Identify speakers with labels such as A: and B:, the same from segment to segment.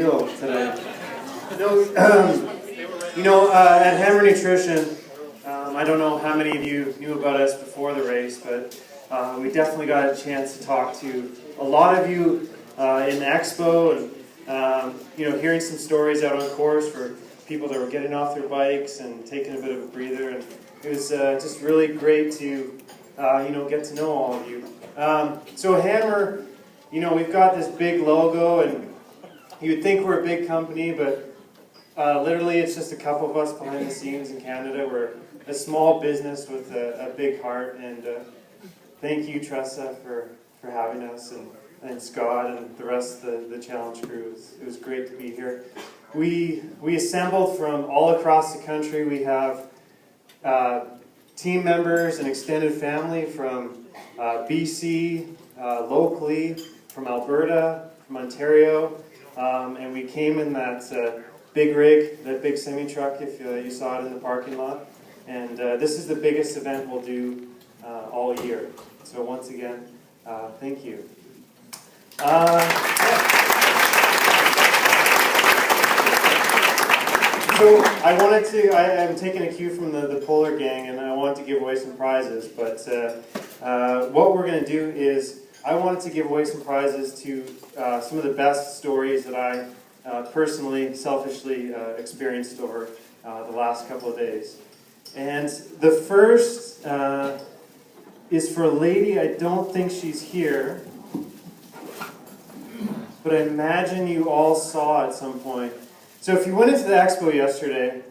A: deal today. At Hammer Nutrition, I don't know how many of you knew about us before the race, but we definitely got a chance to talk to a lot of you in the expo, and hearing some stories out on course for people that were getting off their bikes and taking a bit of a breather, and it was just really great to get to know all of you. So Hammer, we've got this big logo, and you'd think we're a big company, but literally it's just a couple of us behind the scenes in Canada. We're a small business with a big heart, and thank you, Tressa, for having us, and Scott and the rest of the Challenge crew. It was great to be here. We assembled from all across the country. We have team members and extended family from BC, locally, from Alberta, from Ontario, and we came in that big rig, that big semi-truck, if you saw it in the parking lot. And this is the biggest event we'll do all year. So once again, thank you. So I'm taking a cue from the Polar Gang, and I want to give away some prizes. But what we're going to do is I wanted to give away some prizes to some of the best stories that I personally, selfishly experienced over the last couple of days. And the first is for a lady. I don't think she's here, but I imagine you all saw at some point. So if you went into the expo yesterday,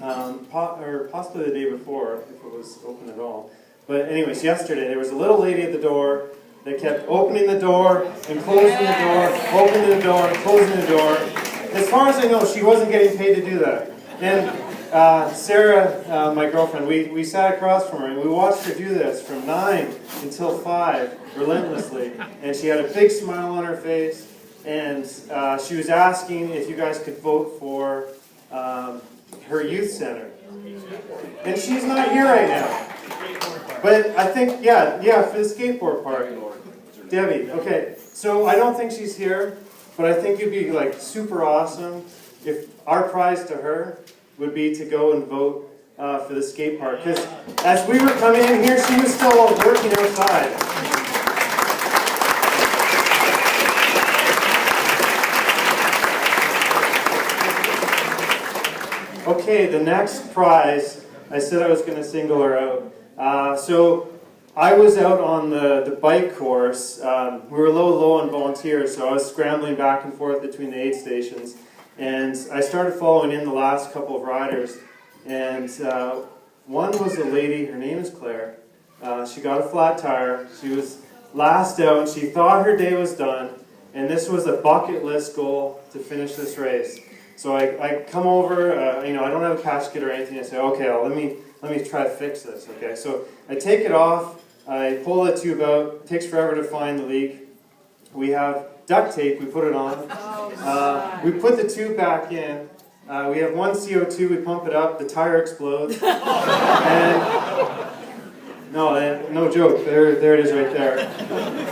A: or possibly the day before, if it was open at all, but anyways, yesterday there was a little lady at the door that kept opening the door and closing the door, opening the door, closing the door. As far as I know, she wasn't getting paid to do that. And Sarah, my girlfriend, we sat across from her and we watched her do this from 9 until 5, relentlessly. And she had a big smile on her face, and she was asking if you guys could vote for her youth center. And she's not here right now. But I think, yeah, for the skateboard park. Debbie, okay. So I don't think she's here, but I think it'd be like super awesome if our prize to her would be to go and vote for the skate park. Because as we were coming in here, she was still working outside. Okay, the next prize, I said I was going to single her out. So I was out on the bike course. We were a little low on volunteers, so I was scrambling back and forth between the aid stations. And I started following in the last couple of riders. And one was a lady, her name is Claire. She got a flat tire. She was last out, and she thought her day was done. And this was a bucket list goal to finish this race. So I come over, I don't have a patch kit or anything. I say, okay, let me try to fix this. Okay, so I take it off. I pull the tube out. It takes forever to find the leak. We have duct tape. We put it on. We put the tube back in. We have one CO2. We pump it up. The tire explodes. And no joke. There it is right there.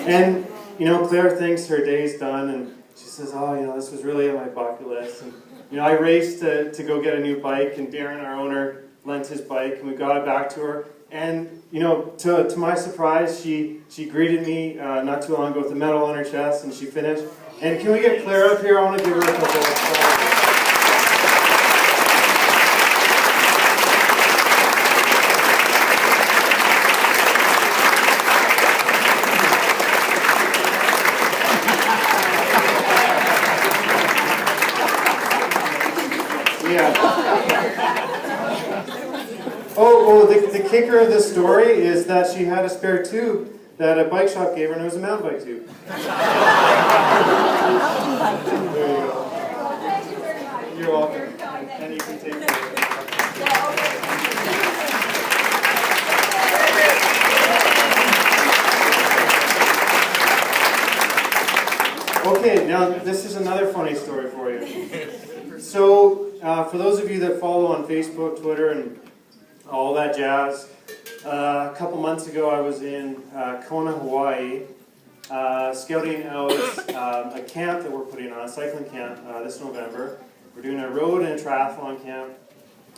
A: And Claire thinks her day's done, and she says, "Oh, this was really on my bucket list." And I raced to go get a new bike, and Darren, our owner, lent his bike, and we got it back to her. And to my surprise, she greeted me not too long ago with a medal on her chest, and she finished. And can we get Claire up here? I want to give her a couple of applause. The kicker of this story is that she had a spare tube that a bike shop gave her, and it was a mountain bike tube. There you go.
B: Thank you very much.
A: You're welcome. And you can take it. Okay, now this is another funny story for you. So, for those of you that follow on Facebook, Twitter, and all that jazz, a couple months ago I was in Kona, Hawaii, scouting out a camp that we're putting on, a cycling camp this November. We're doing a road and a triathlon camp.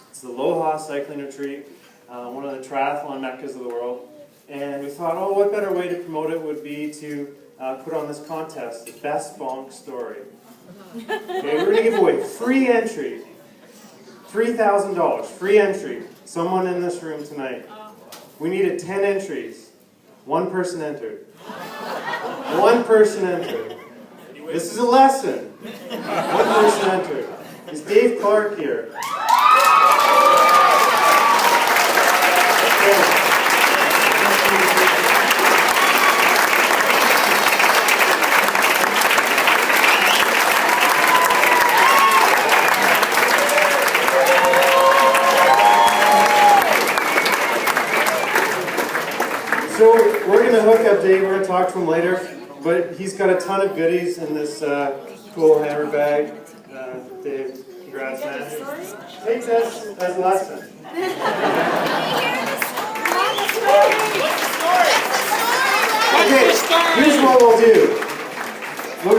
A: It's the Aloha Cycling Retreat, one of the triathlon meccas of the world. And we thought, oh, what better way to promote it would be to put on this contest, the Best Bonk Story. Okay, we're going to give away free entry, $3,000, free entry. Someone in this room tonight. We needed 10 entries. One person entered. One person entered. This is a lesson. One person entered. Is Dave Clark here? Okay. So we're going to hook up Dave, we're going to talk to him later, but he's got a ton of goodies in this cool hammer bag. Dave, congrats, man. Take this as a lesson. Okay, here's what we'll do.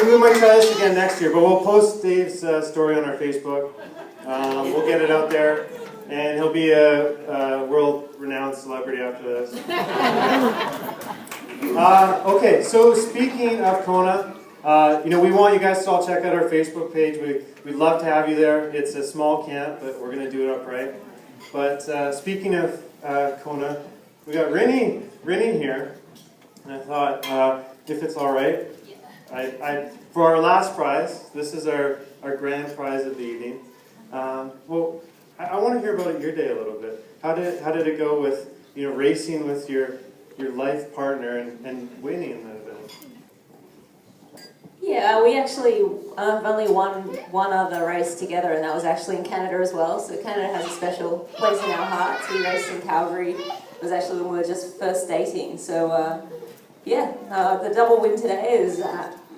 A: We might try this again next year, but we'll post Dave's story on our Facebook. We'll get it out there. And he'll be a world-renowned celebrity after this. Okay, so speaking of Kona, we want you guys to all check out our Facebook page. We'd love to have you there. It's a small camp, but we're going to do it upright. But speaking of Kona, we got Rinny here. And I thought, if it's all right, for our last prize, this is our grand prize of the evening. I want to hear about your day a little bit. How did it go with racing with your life partner and winning that event?
C: Yeah, we actually only won one other race together, and that was actually in Canada as well. So Canada has a special place in our hearts. We raced in Calgary. It was actually when we were just first dating. So the double win today is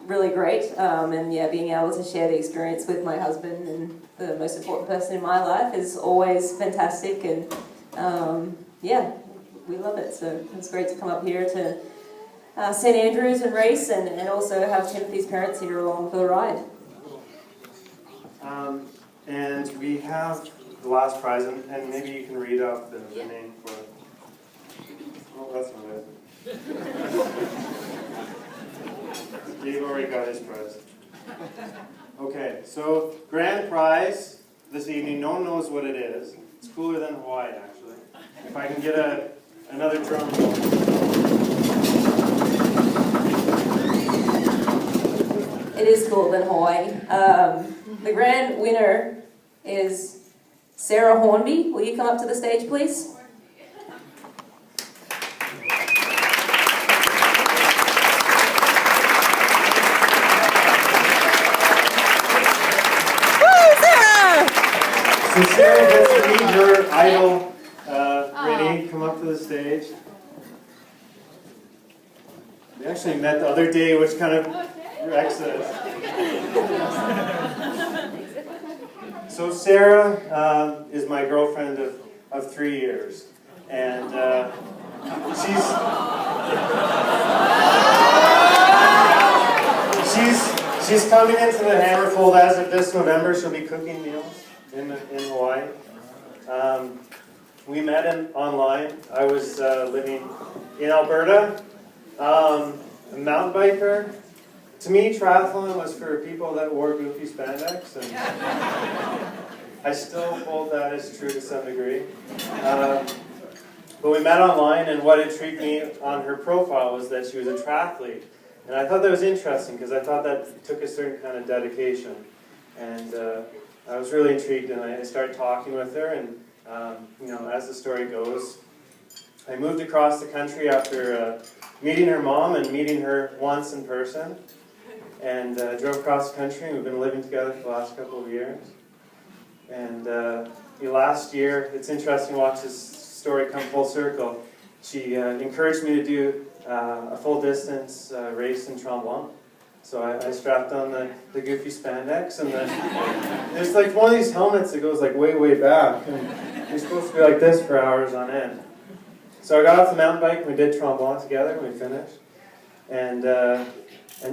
C: really great, and being able to share the experience with my husband and the most important person in my life is always fantastic, and we love it. So it's great to come up here to St. Andrews and race, and also have Timothy's parents here along for the ride.
A: And we have the last prize, and maybe you can read off the name for it. Oh, that's not it. Dave already got his prize. Okay, so grand prize this evening. No one knows what it is. It's cooler than Hawaii, actually. If I can get another drum roll.
C: It is cooler than Hawaii. The grand winner is Sarah Hornby. Will you come up to the stage, please?
A: So Sarah gets to meet her idol, Rennie. Come up to the stage. We actually met the other day, which kind of wrecks this. So Sarah is my girlfriend of 3 years, and she's coming into the Hammerfold as of this November. She'll be cooking meals in Hawaii. We met online. I was living in Alberta. A mountain biker. To me, triathlon was for people that wore goofy spandex, and I still hold that as true to some degree. But we met online, and what intrigued me on her profile was that she was a triathlete. And I thought that was interesting, because I thought that took a certain kind of dedication. And I was really intrigued, and I started talking with her, and as the story goes, I moved across the country after meeting her mom and meeting her once in person, and drove across the country, and we've been living together for the last couple of years. And last year, it's interesting to watch this story come full circle. She encouraged me to do a full distance race in Tremblant. So I strapped on the goofy spandex, and then there's like one of these helmets that goes like way back, and you're supposed to be like this for hours on end. So I got off the mountain bike, and we did Tremblant together, and we finished. And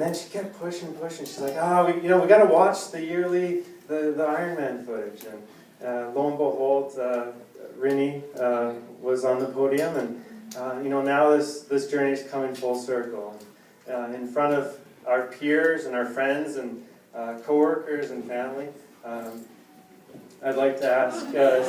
A: then she kept pushing. She's like, we got to watch the yearly the Ironman footage. And lo and behold, Rinny was on the podium, and now this journey is coming full circle. In front of our peers and our friends and coworkers and family, I'd like to ask Sarah.